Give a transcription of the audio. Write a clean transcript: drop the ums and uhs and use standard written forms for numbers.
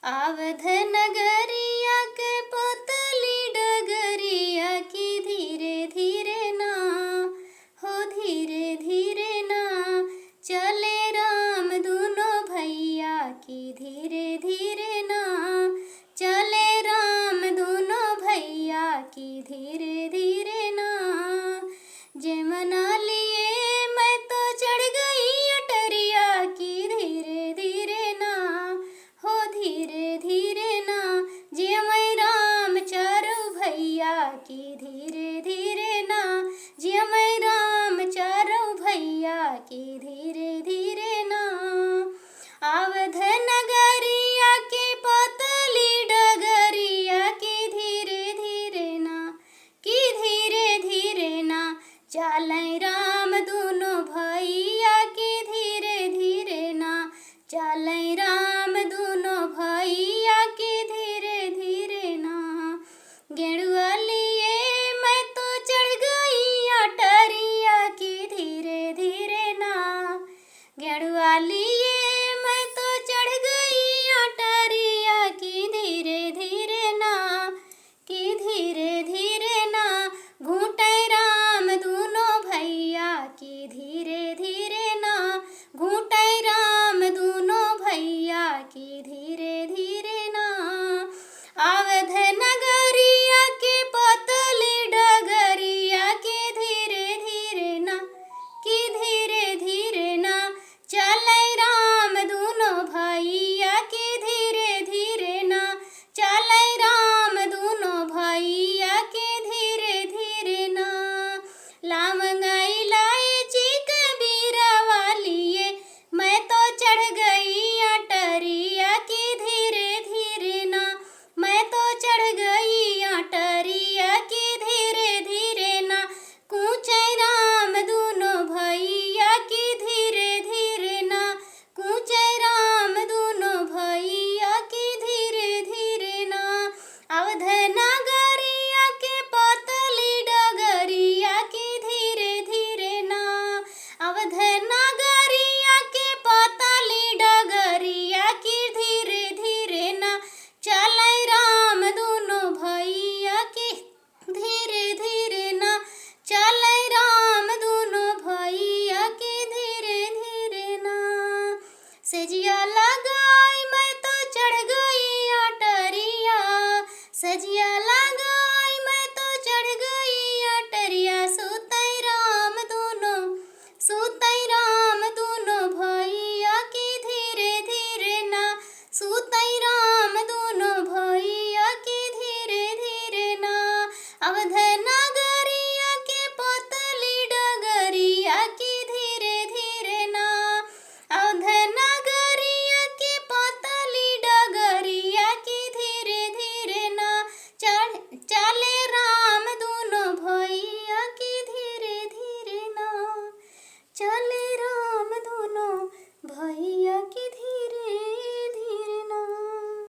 आवध नगरिया के पोतली डगरिया की धीरे धीरे ना हो धीरे धीरे ना चले राम दूनो भैया की धीरे धीरे ना चले राम दूनो भैया की धीरे धीरे ना जमना लिए मैं तो चढ़ गई अटरिया की धीरे धीरे ना हो धीरे धीरे ना जे मैं राम चारू भैया की धीरे धीरे ना जे मैं राम चारू भैया की धीरे धीरे ना आवध नगरिया के पोतली डगरिया की धीरे धीरे ना की धीरे धीरे ना चलै राम दूनो भैया की धीरे धीरे ना चलै राम दूनो भैया की धीरे धीरे ना गेरुआ लिए मैं तो चढ़ गई अटरिया की धीरे धीरे ना गेरुआ लिए मैं तो चढ़ गई अटरिया की धीरे धीरे ना की धीरे धीरे ना घूटे राम दूनो भैया की धीरे धीरे ना घूटे राम दूनो भैया की धीरे धीरे ना आवध नगरिया के पोतली डगरिया की धीरे धीरे ना की धीरे धीरे ना चलै राम दूनो भैया की धीरे धीरे ना चलै राम दूनो भैया की धीरे धीरे ना लामंगाई इलायची कबीरा वालिए मैं तो चढ़ गई अटरिया की धीरे धीरे ना मैं तो चढ़ गई अटरिया की धीरे धीरे ना कूचे राम दूनो भैया की धीरे धीरे ना कूचे राम दूनो भैया की धीरे धीरे ना अवध नगरिया के पोतली डगरिया की धीरे धीरे ना अवध नगरिया के पोतली डगरिया की धीरे धीरे ना चलै राम दूनो भैया की धीरे धीरे ना चलै राम दूनो भैया की धीरे धीरे ना सजिया लगाई मैं तो चढ़ गई अटरिया सजिया लगाई मैं तो चढ़ गई अटरिया सुतै राम दूनो भैया की धीरे धीरे ना सुतै राम दूनो भैया की धीरे धीरे ना अवध नगरिया के पोतली डगरिया की धीरे धीरे ना अवध नगरिया के पोतली डगरिया की धीरे धीरे ना चले राम दूनो भैया की धीरे धीरे ना चले